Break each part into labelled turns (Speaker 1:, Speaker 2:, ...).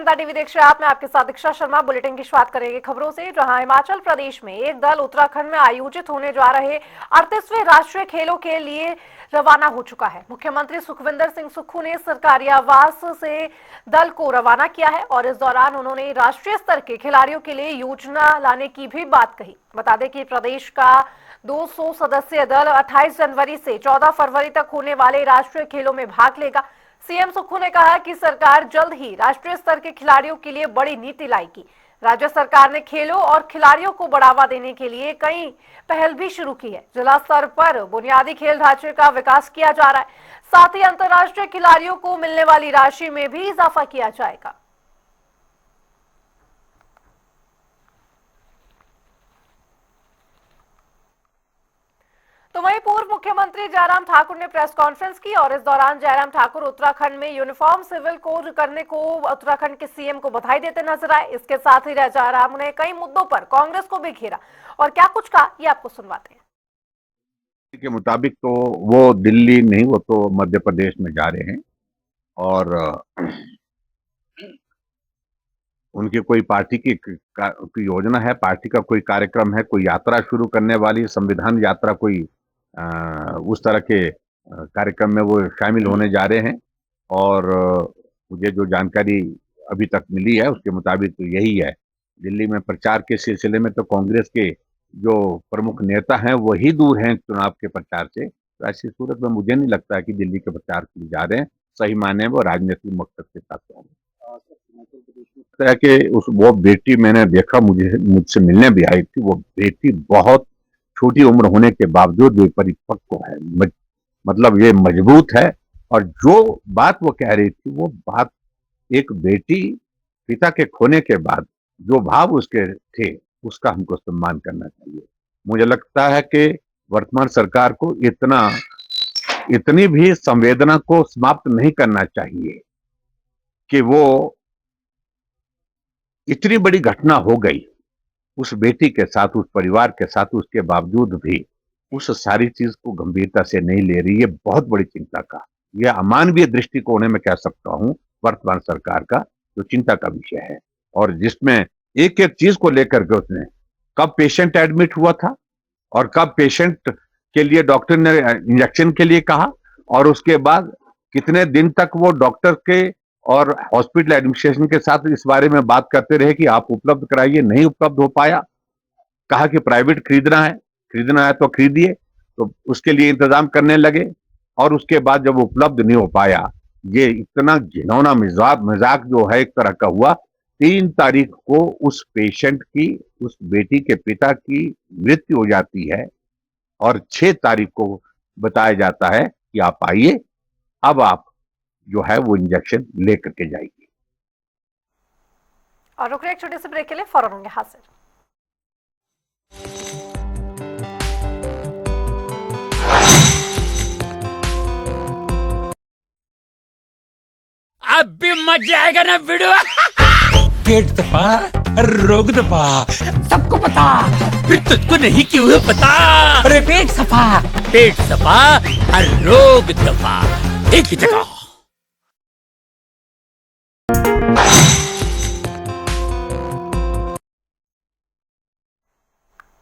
Speaker 1: जनता TV देख रहे हैं आप। मैं आपके साथ दीक्षा शर्मा। बुलेटिन की शुरुआत करेंगे खबरों से, जहां हिमाचल प्रदेश में एक दल उत्तराखंड में आयोजित होने जा रहे 38वें राष्ट्रीय खेलों के लिए रवाना हो चुका है। मुख्यमंत्री सुखविंदर सिंह सुक्खू ने सरकारी आवास से दल को रवाना किया है और इस दौरान उन्होंने राष्ट्रीय स्तर के खिलाड़ियों के लिए योजना लाने की भी बात कही। बता दें कि प्रदेश का 200 सदस्यीय दल 28 जनवरी से 14 फरवरी तक होने वाले राष्ट्रीय खेलों में भाग लेगा। सीएम सुक्खू ने कहा कि सरकार जल्द ही राष्ट्रीय स्तर के खिलाड़ियों के लिए बड़ी नीति लाएगी। राज्य सरकार ने खेलों और खिलाड़ियों को बढ़ावा देने के लिए कई पहल भी शुरू की है। जिला स्तर पर बुनियादी खेल ढांचे का विकास किया जा रहा है, साथ ही अंतर्राष्ट्रीय खिलाड़ियों को मिलने वाली राशि में भी इजाफा किया जाएगा। तो वहीं पूर्व मुख्यमंत्री जयराम ठाकुर ने प्रेस कॉन्फ्रेंस की और इस दौरान जयराम ठाकुर उत्तराखंड में यूनिफॉर्म सिविल कोड करने को उत्तराखंड के सीएम को बधाई देते नजर आए। इसके साथ ही जयराम ने कई मुद्दों पर कांग्रेस को भी घेरा और क्या कुछ कहा, ये आपको सुनवाते हैं।
Speaker 2: के मुताबिक तो वो दिल्ली नहीं, वो तो मध्य प्रदेश में जा रहे हैं और उनकी कोई पार्टी की योजना है, पार्टी का कोई कार्यक्रम है, कोई यात्रा शुरू करने वाली संविधान यात्रा, कोई उस तरह के कार्यक्रम में वो शामिल होने जा रहे हैं। और मुझे जो जानकारी अभी तक मिली है उसके मुताबिक तो यही है। दिल्ली में प्रचार के सिलसिले में तो कांग्रेस के जो प्रमुख नेता हैं वही दूर हैं चुनाव के प्रचार से। तो ऐसी सूरत में मुझे नहीं लगता कि दिल्ली के प्रचार के लिए जा रहे हैं। सही मायने में वो राजनीतिक मकसद के साथ होंगे। तरह के वो बेटी मैंने देखा, मुझसे मिलने भी आई थी। वो बेटी बहुत छोटी उम्र होने के बावजूद भी परिपक्व है, मतलब ये मजबूत है। और जो बात वो कह रही थी, वो बात एक बेटी पिता के खोने के बाद जो भाव उसके थे, उसका हमको सम्मान करना चाहिए। मुझे लगता है कि वर्तमान सरकार को इतनी भी संवेदना को समाप्त नहीं करना चाहिए कि वो इतनी बड़ी घटना हो गई उस बेटी के साथ, उस परिवार के साथ, उसके बावजूद भी उस सारी चीज को गंभीरता से नहीं ले रही। ये बहुत बड़ी चिंता का, यह अमानवीय दृष्टिकोण में कह सकता हूं वर्तमान सरकार का जो चिंता का विषय है। और जिसमें एक एक चीज को लेकर के उसने कब पेशेंट एडमिट हुआ था और कब पेशेंट के लिए डॉक्टर ने इंजेक्शन के लिए कहा, और उसके बाद कितने दिन तक वो डॉक्टर के और हॉस्पिटल एडमिनिस्ट्रेशन के साथ इस बारे में बात करते रहे कि आप उपलब्ध कराइए, नहीं उपलब्ध हो पाया। कहा कि प्राइवेट खरीदना है तो खरीदिए, तो उसके लिए इंतजाम करने लगे। और उसके बाद जब उपलब्ध नहीं हो पाया, ये इतना घिनौना मजाक जो है एक तरह का हुआ। 3 तारीख को उस पेशेंट की, उस बेटी के पिता की मृत्यु हो जाती है और 6 तारीख को बताया जाता है कि आप आइए, अब आप जो है वो इंजेक्शन लेकर के जाएगी।
Speaker 1: और रुक रहे एक छोटे से ब्रेक के लिए, फौरन होंगे हाजिर।
Speaker 3: अब भी मजा आएगा ना वीडियो। पेट दबा, रोग दबा, सबको पता, फिर तुझको नहीं क्यों है पता। अरे पेट सफा हर रोग दबा, एक ही जगह।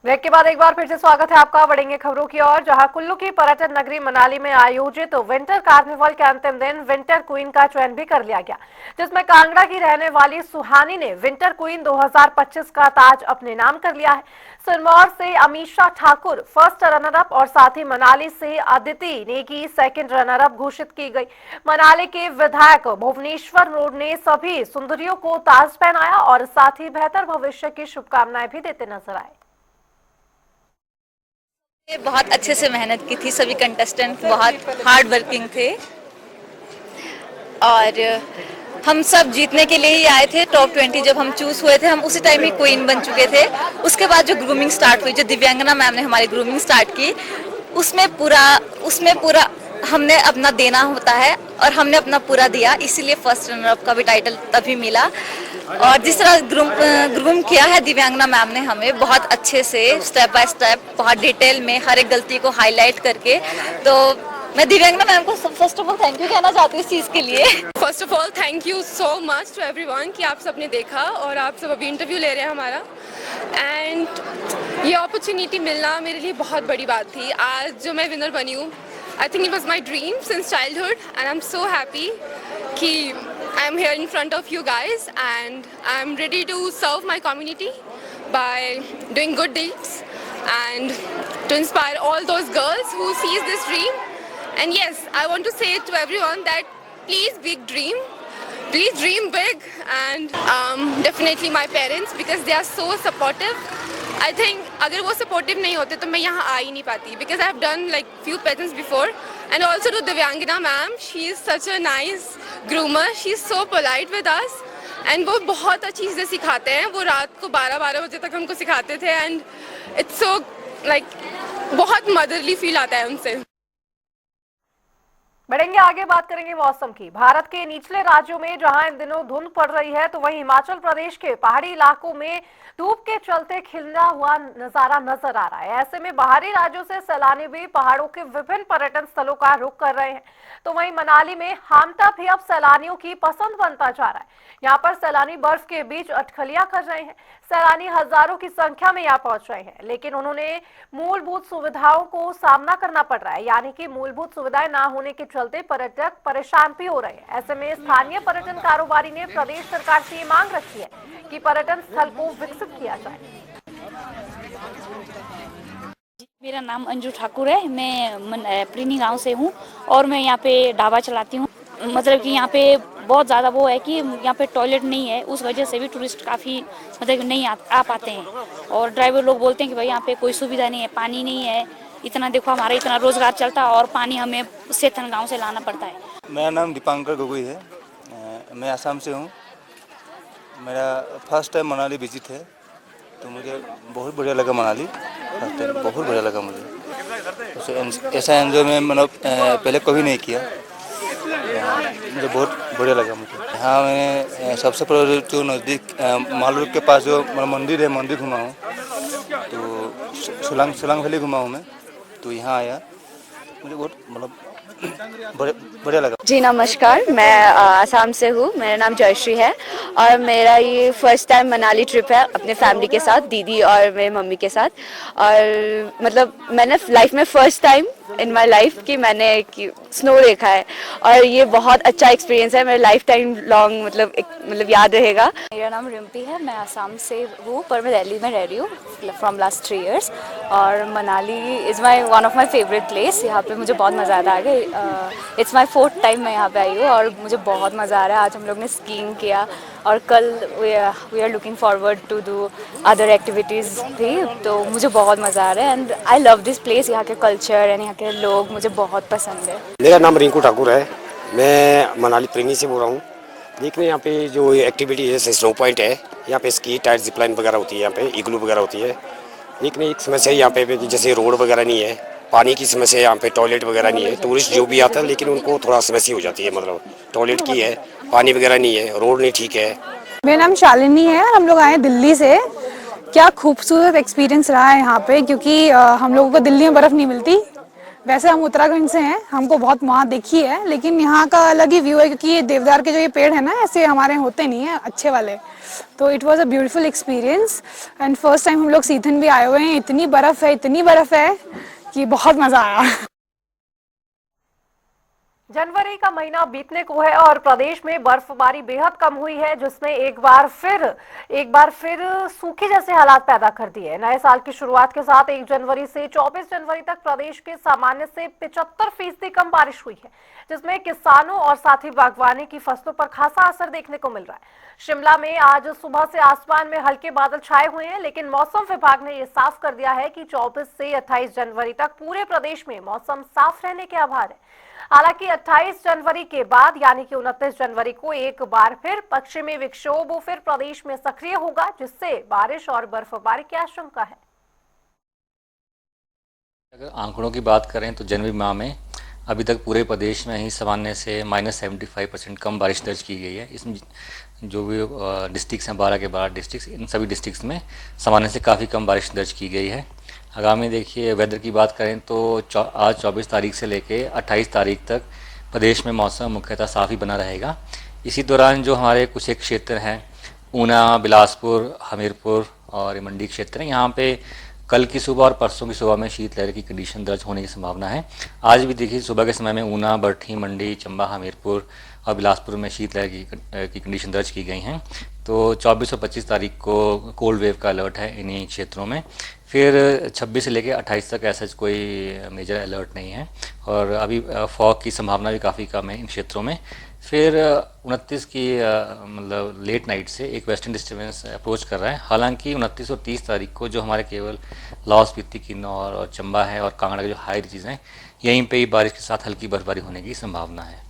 Speaker 1: ब्रेक के बाद एक बार फिर से स्वागत है आपका। बढ़ेंगे खबरों की ओर, जहां कुल्लू की पर्यटन नगरी मनाली में आयोजित विंटर कार्निवल के अंतिम दिन विंटर क्वीन का चयन भी कर लिया गया, जिसमें कांगड़ा की रहने वाली सुहानी ने विंटर क्वीन 2025 का ताज अपने नाम कर लिया है। सिरमौर से Amisha Thakur first runner up और साथ ही मनाली से Aditi Negi second runner up घोषित की गई। मनाली के विधायक भुवनेश्वर रोड ने सभी सुंदरियों को ताज पहनाया और साथ ही बेहतर भविष्य की शुभकामनाएं भी देते नजर आए।
Speaker 4: बहुत अच्छे से मेहनत की थी, सभी कंटेस्टेंट बहुत हार्ड वर्किंग थे और हम सब जीतने के लिए ही आए थे। टॉप 20 जब हम चूज हुए थे, हम उसी टाइम ही क्वीन बन चुके थे। उसके बाद जो ग्रूमिंग स्टार्ट हुई, जो दिव्यांगना मैम ने हमारी ग्रूमिंग स्टार्ट की, उसमें पूरा हमने अपना देना होता है और हमने अपना पूरा दिया, इसीलिए फर्स्ट रनर अप का भी टाइटल तभी मिला। और जिस तरह ग्रूम किया है दिव्यांगना मैम ने हमें बहुत अच्छे से, स्टेप बाय स्टेप, बहुत डिटेल में हर एक गलती को हाईलाइट करके, तो मैं दिव्यांगना मैम को first of all thank you कहना चाहती हूँ इस चीज़ के लिए।
Speaker 5: First of all thank you so much to everyone कि आप सब ने देखा और आप सब अभी इंटरव्यू ले रहे हैं हमारा। एंड ये अपॉर्चुनिटी मिलना मेरे लिए बहुत बड़ी बात थी। आज जो मैं विनर बनी हूँ, I think it was my dream since childhood and I am so happy कि I am here in front of you guys and I am ready to serve my community by doing good deeds and to inspire all those girls who sees this dream. And yes, I want to say to everyone that please dream big, and definitely my parents, because they are so supportive. I think अगर वो supportive नहीं होते तो मैं यहाँ आ ही नहीं पाती, because I have done like few pageants before. And also to Divyangana ma'am, she is such a nice groomer, she is so polite with us. And वो बहुत अच्छी चीज़ें सिखाते हैं। वो रात को 12 बजे तक हमको सिखाते थे एंड इट्स सो लाइक बहुत मदरली फील आता है उनसे।
Speaker 1: बढ़ेंगे आगे, बात करेंगे मौसम की। भारत के निचले राज्यों में जहां इन दिनों धुंध पड़ रही है, तो वहीं हिमाचल प्रदेश के पहाड़ी इलाकों में धूप के चलते खिलना हुआ नजारा नजर आ रहा है। ऐसे में बाहरी राज्यों से सैलानी भी पहाड़ों के विभिन्न पर्यटन स्थलों का रुख कर रहे हैं। तो वहीं मनाली में हामटा भी अब सैलानियों की पसंद बनता जा रहा है। यहाँ पर सैलानी बर्फ के बीच अटखलियां कर रहे हैं। सैलानी हजारों की संख्या में यहाँ पहुंच रहे हैं, लेकिन उन्होंने मूलभूत सुविधाओं को सामना करना पड़ रहा है, यानी कि मूलभूत सुविधाएं ना होने के चलते पर्यटक परेशान भी हो रहे हैं। ऐसे में स्थानीय पर्यटन कारोबारी ने प्रदेश सरकार से ये मांग रखी है कि पर्यटन स्थल को विकसित किया जाए।
Speaker 6: मेरा नाम अंजू ठाकुर है, मैं प्रीनी गांव से हूं और मैं यहाँ पे ढाबा चलाती हूँ। मतलब कि यहाँ पे बहुत ज़्यादा वो है कि यहाँ पे टॉयलेट नहीं है, उस वजह से भी टूरिस्ट काफ़ी मतलब नहीं आ पाते हैं। और ड्राइवर लोग बोलते हैं कि भाई यहाँ पे कोई सुविधा नहीं है, पानी नहीं है। इतना देखो हमारा इतना रोज़गार चलता है और पानी हमें सेथन गाँव से लाना पड़ता है।
Speaker 7: मेरा नाम दीपांकर गोगोई है, मैं असम से हूँ। मेरा फर्स्ट टाइम मनाली विजिट है, तो मुझे बहुत बढ़िया लगा। मनाली फर्स्ट टाइम बहुत बढ़िया लगा मुझे। ऐसा एंजॉय मैं मतलब पहले कभी नहीं किया, मुझे बहुत बढ़िया लगा मुझे। हाँ, मैं सबसे पहले जो नज़दीक मालूर के पास जो मंदिर है, मंदिर घुमा हूँ। तो सोलांग वैली घुमा हूँ मैं, तो यहाँ आया, मुझे बहुत मतलब बढ़िया लगा।
Speaker 8: जी नमस्कार, मैं आसाम से हूँ। मेरा नाम जयश्री है और मेरा ये फर्स्ट टाइम मनाली ट्रिप है अपने फैमिली के साथ, दीदी और मेरे मम्मी के साथ। और मतलब मैंने लाइफ में first time in my life कि मैंने स्नो देखा है और ये बहुत अच्छा एक्सपीरियंस है, मेरा लाइफ टाइम लॉन्ग मतलब याद रहेगा।
Speaker 6: मेरा नाम रिम्पी है, मैं आसाम से हूँ पर मैं दिल्ली में रह रही हूँ फ्रॉम लास्ट 3 years। और Manali is my one of my favourite place. यहाँ पे मुझे बहुत मज़ा आता है। इट्स माई 4th टाइम मैं यहाँ पे आई हूँ और मुझे बहुत मज़ा आ रहा है। आज हम लोग ने स्कीइंग किया और कल we are looking forward to do other activities भी, तो मुझे बहुत मज़ा आ रहा है। And I love this place, यहाँ के कल्चर एंड यहाँ के लोग मुझे बहुत पसंद है।
Speaker 9: मेरा नाम रिंकू ठाकुर है, मैं मनाली प्रेमी से बोल रहा हूँ। देखने यहाँ पे जो एक्टिविटी है, स्नो पॉइंट है, यहाँ पे स्की टायर जिपलाइन वगैरह होती है, यहाँ पे इग्लू वगैरह होती है। लेकिन एक समस्या यहाँ पे जैसे रोड वगैरह नहीं है, पानी की समस्या, यहाँ पे टॉयलेट वगैरह नहीं है। टूरिस्ट जो भी आता है लेकिन उनको थोड़ा समस्या हो जाती है, मतलब टॉयलेट की है, पानी वगैरह नहीं है, रोड नहीं ठीक है।
Speaker 10: मेरा नाम शालिनी है, हम लोग आए हैं दिल्ली से। क्या खूबसूरत एक्सपीरियंस रहा है यहाँ पे, क्योंकि हम लोगों को दिल्ली में बर्फ़ नहीं मिलती। वैसे हम उत्तराखंड से हैं, हमको बहुत वहाँ देखी है, लेकिन यहाँ का अलग ही व्यू है, क्योंकि ये देवदार के जो ये पेड़ है ना, ऐसे हमारे यहाँ होते नहीं है अच्छे वाले। तो it was a beautiful experience and first time हम लोग सीथन भी आए हुए हैं। इतनी बर्फ़ है कि बहुत मज़ा आया।
Speaker 1: जनवरी का महीना बीतने को है और प्रदेश में बर्फबारी बेहद कम हुई है, जिसने एक बार फिर सूखे जैसे हालात पैदा कर दिए। नए साल की शुरुआत के साथ 1 जनवरी से 24 जनवरी तक प्रदेश के सामान्य से 75% कम बारिश हुई है, जिसमें किसानों और साथ ही बागवानी की फसलों पर खासा असर देखने को मिल रहा है। शिमला में आज सुबह से आसमान में हल्के बादल छाए हुए हैं, लेकिन मौसम विभाग ने यह साफ कर दिया है कि 24 से 28 जनवरी तक पूरे प्रदेश में मौसम साफ रहने के आभार है। हालांकि 28 जनवरी के बाद यानी कि 29 जनवरी को एक बार फिर पश्चिमी विक्षोभ फिर प्रदेश में सक्रिय होगा, जिससे बारिश और बर्फबारी की आशंका है।
Speaker 11: अगर आंकड़ों की बात करें तो जनवरी माह में अभी तक पूरे प्रदेश में ही सामान्य से -75% कम बारिश दर्ज की गई है। इसमें जो भी डिस्ट्रिक्ट्स हैं, 12 के 12 डिस्ट्रिक्ट्स, इन सभी डिस्ट्रिक्ट्स में सामान्य से काफ़ी कम बारिश दर्ज की गई है। आगामी देखिए वेदर की बात करें तो आज 24 तारीख से लेके 28 तारीख तक प्रदेश में मौसम मुख्यतः साफ ही बना रहेगा। इसी दौरान जो हमारे कुछ एक क्षेत्र हैं ऊना, बिलासपुर, हमीरपुर और मंडी क्षेत्र हैं, यहाँ पे कल की सुबह और परसों की सुबह में शीतलहर की कंडीशन दर्ज होने की संभावना है। आज भी देखिए सुबह के समय में ऊना, बरठी, मंडी, चंबा, हमीरपुर और बिलासपुर में शीतलहर की कंडीशन दर्ज की गई हैं। तो 24 और 25 तारीख को कोल्ड वेव का अलर्ट है इन्हीं क्षेत्रों में। फिर 26 से लेकर 28 तक ऐसा कोई मेजर अलर्ट नहीं है और अभी फॉग की संभावना भी काफ़ी कम है इन क्षेत्रों में। फिर 29 की मतलब लेट नाइट से एक वेस्टर्न डिस्टर्बेंस अप्रोच कर रहा है। हालांकि 29 और 30 तारीख को जो हमारे केवल लाहौल स्पीति, किन्नौर और चंबा है और कांगड़ा के जो हाई रीजन हैं, यहीं पे ही बारिश के साथ हल्की बर्फबारी होने की संभावना है।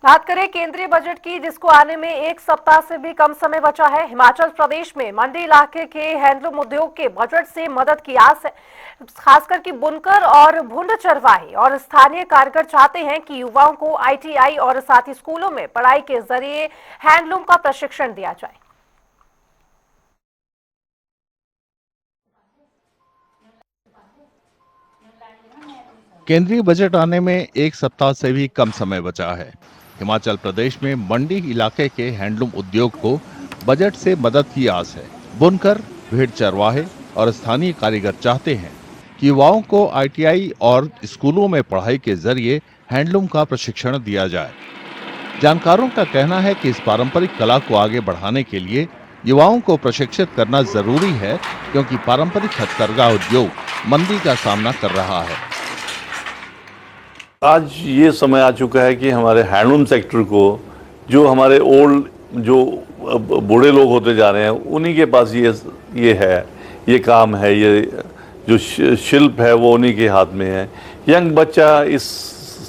Speaker 1: बात करें केंद्रीय बजट की, जिसको आने में एक सप्ताह से भी कम समय बचा है। हिमाचल प्रदेश में मंडी इलाके के हैंडलूम उद्योग के बजट से मदद की आस है। खासकर कि बुनकर और भूड चरवाहे और स्थानीय कारीगर चाहते हैं कि युवाओं को ITI और साथ ही स्कूलों में पढ़ाई के जरिए हैंडलूम का प्रशिक्षण दिया जाए।
Speaker 12: केंद्रीय बजट आने में एक सप्ताह से भी कम समय बचा है। हिमाचल प्रदेश में मंडी इलाके के हैंडलूम उद्योग को बजट से मदद की आस है। बुनकर, भेड़ चरवाहे और स्थानीय कारीगर चाहते हैं कि युवाओं को ITI और स्कूलों में पढ़ाई के जरिए हैंडलूम का प्रशिक्षण दिया जाए। जानकारों का कहना है कि इस पारंपरिक कला को आगे बढ़ाने के लिए युवाओं को प्रशिक्षित करना जरूरी है, क्योंकि पारंपरिक हथकरघा उद्योग मंदी का सामना कर रहा है।
Speaker 13: आज ये समय आ चुका है कि हमारे हैंडलूम सेक्टर को, जो हमारे ओल्ड जो बूढ़े लोग होते जा रहे हैं, उन्हीं के पास ये है, ये काम है, ये जो शिल्प है वो उन्हीं के हाथ में है। यंग बच्चा इस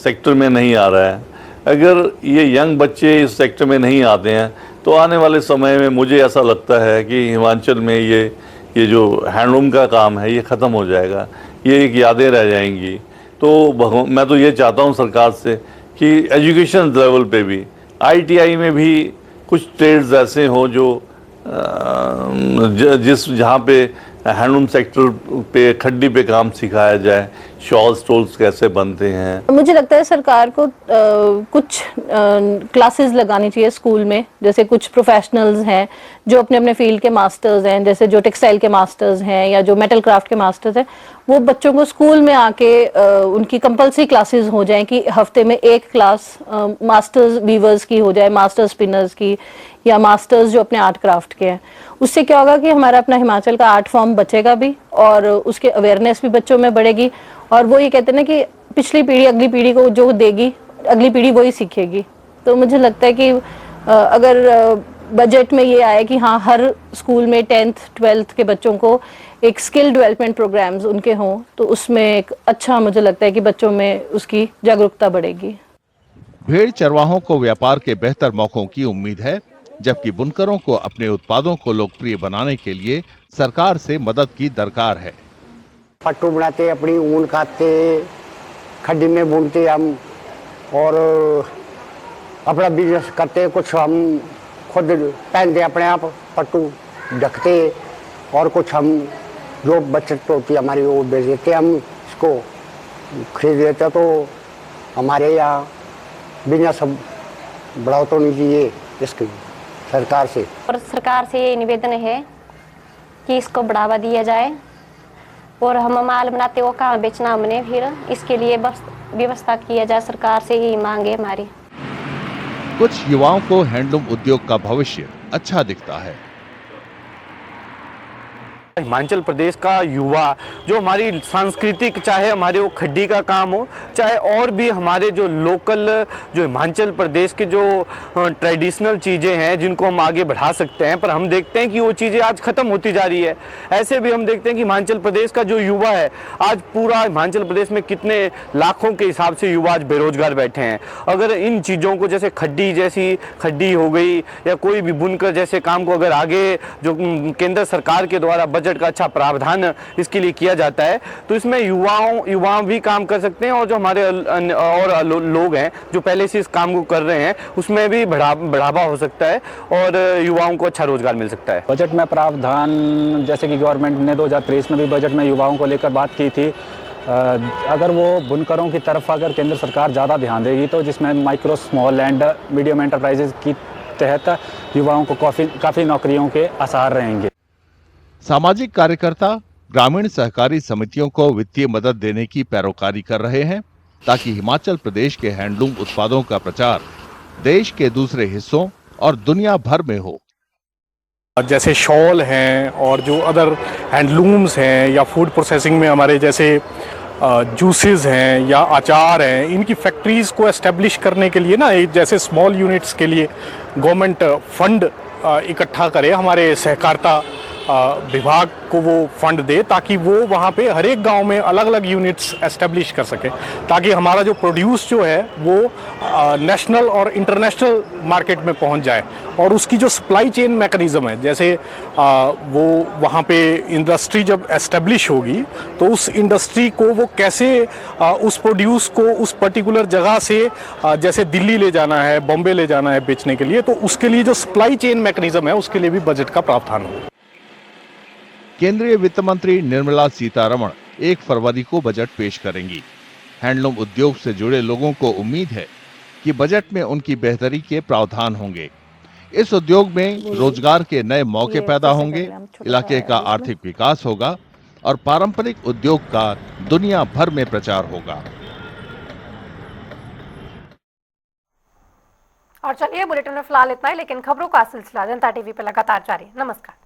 Speaker 13: सेक्टर में नहीं आ रहा है। अगर ये यंग बच्चे इस सेक्टर में नहीं आते हैं तो आने वाले समय में मुझे ऐसा लगता है कि हिमाचल में ये जो हैंडलूम का काम है ये ख़त्म हो जाएगा, ये एक यादें रह जाएंगी। तो मैं तो ये चाहता हूँ सरकार से कि एजुकेशन लेवल पे भी ITI में भी कुछ ट्रेड्स ऐसे हों जो जहाँ पे हैंडलूम सेक्टर पे खड्डी पे काम सिखाया जाए, शॉल स्टोल्स कैसे बनते हैं।
Speaker 14: मुझे लगता है सरकार को कुछ क्लासेस लगानी चाहिए स्कूल में, जैसे कुछ प्रोफेशनल्स हैं जो अपने अपने फील्ड के मास्टर्स हैं, जैसे जो टेक्सटाइल के मास्टर्स हैं या जो मेटल क्राफ्ट के मास्टर्स हैं, वो बच्चों को स्कूल में आके उनकी कंपलसरी क्लासेस हो जाएं कि हफ्ते में एक क्लास मास्टर्स वीवर्स की हो जाए, मास्टर्स स्पिनर्स की या मास्टर्स जो अपने आर्ट क्राफ्ट के हैं। उससे क्या होगा कि हमारा अपना हिमाचल का आर्ट फॉर्म बचेगा भी और उसके अवेयरनेस भी बच्चों में बढ़ेगी। और वो ये कहते हैं ना कि पिछली पीढ़ी अगली पीढ़ी को जो देगी, अगली पीढ़ी वही सीखेगी। तो मुझे लगता है कि अगर बजट में ये आए कि हाँ हर स्कूल में 10th 12th के बच्चों को एक स्किल डेवलपमेंट प्रोग्राम्स उनके हों, तो उसमें एक अच्छा मुझे लगता है कि बच्चों में उसकी जागरूकता बढ़ेगी।
Speaker 12: भेड़ चरवाहों को व्यापार के बेहतर मौकों की उम्मीद है, जबकि बुनकरों को अपने उत्पादों को लोकप्रिय बनाने के लिए सरकार से मदद की दरकार है।
Speaker 15: पट्टू बनाते, अपनी ऊन काटते, खड्डी में बुनते हम और अपना बिजनेस करते। कुछ हम खुद पहनते अपने आप, पट्टू ढकते, और कुछ हम जो बचत होती है हमारी वो बेच देते। हम इसको खरीद लेते तो हमारे यहाँ बिजनेस बढ़ाओ तो नहीं चाहिए इसकी सरकार से।
Speaker 16: और सरकार से ये निवेदन है कि इसको बढ़ावा दिया जाए और हम माल बनाते वो कहाँ बेचना हमने, फिर इसके लिए बस व्यवस्था किया जाए। सरकार से यही मांग है हमारी।
Speaker 12: कुछ युवाओं को हैंडलूम उद्योग का भविष्य अच्छा दिखता है।
Speaker 17: हिमाचल प्रदेश का युवा जो हमारी सांस्कृतिक, चाहे हमारे वो खड्डी का काम हो, चाहे और भी हमारे जो लोकल जो हिमाचल प्रदेश के जो ट्रेडिशनल चीज़ें हैं जिनको हम आगे बढ़ा सकते हैं, पर हम देखते हैं कि वो चीज़ें आज ख़त्म होती जा रही है। ऐसे भी हम देखते हैं कि हिमाचल प्रदेश का जो युवा है, आज पूरा हिमाचल प्रदेश में कितने लाखों के हिसाब से युवा आज बेरोजगार बैठे हैं। अगर इन चीज़ों को, जैसे खड्डी हो गई या कोई भी बुनकर जैसे काम को अगर आगे जो केंद्र सरकार के द्वारा बजट बजट का अच्छा प्रावधान इसके लिए किया जाता है, तो इसमें युवा भी काम कर सकते हैं और जो हमारे और लोग हैं जो पहले से इस काम को कर रहे हैं उसमें भी बढ़ावा हो सकता है और युवाओं को अच्छा रोजगार मिल सकता है।
Speaker 18: बजट में प्रावधान जैसे कि गवर्नमेंट ने 2023 में भी बजट में युवाओं को लेकर बात की थी, अगर वो बुनकरों की तरफ अगर केंद्र सरकार ज़्यादा ध्यान देगी तो जिसमें micro small and medium enterprises की तहत युवाओं को काफ़ी नौकरियों के आसार रहेंगे।
Speaker 12: सामाजिक कार्यकर्ता ग्रामीण सहकारी समितियों को वित्तीय मदद देने की पैरोकारी कर रहे हैं ताकि हिमाचल प्रदेश के हैंडलूम उत्पादों का प्रचार देश के दूसरे हिस्सों और दुनिया भर में हो।
Speaker 19: जैसे शॉल हैं और जो अदर हैंडलूम्स हैं या फूड प्रोसेसिंग में हमारे जैसे जूसेस हैं या अचार हैं, इनकी फैक्ट्रीज़ को एस्टेब्लिश करने के लिए ना जैसे स्मॉल यूनिट्स के लिए गवर्नमेंट फंड इकट्ठा करे, हमारे सहकारिता विभाग को वो फंड दे ताकि वो वहाँ पे हर एक गांव में अलग अलग यूनिट्स एस्टेब्लिश कर सके, ताकि हमारा जो प्रोड्यूस जो है वो नेशनल और इंटरनेशनल मार्केट में पहुँच जाए। और उसकी जो सप्लाई चेन मैकेनिज़्म है, जैसे वो वहाँ पे इंडस्ट्री जब एस्टेब्लिश होगी तो उस इंडस्ट्री को वो कैसे उस प्रोड्यूस को उस पर्टिकुलर जगह से जैसे दिल्ली ले जाना है, बॉम्बे ले जाना है बेचने के लिए, तो उसके लिए जो सप्लाई चेन मैकेनिज़्म है उसके लिए भी बजट का प्रावधान हो।
Speaker 12: केंद्रीय वित्त मंत्री निर्मला सीतारमण 1 फरवरी को बजट पेश करेंगी। हैंडलूम उद्योग से जुड़े लोगों को उम्मीद है कि बजट में उनकी बेहतरी के प्रावधान होंगे। इस उद्योग में रोजगार के नए मौके पैदा होंगे, इलाके का आर्थिक विकास होगा और पारंपरिक उद्योग का दुनिया भर में प्रचार होगा।
Speaker 1: और चलिए बुलेटिन में फिलहाल इतना ही, लेकिन खबरों का सिलसिला जनता टीवी पे लगातार जारी। नमस्कार।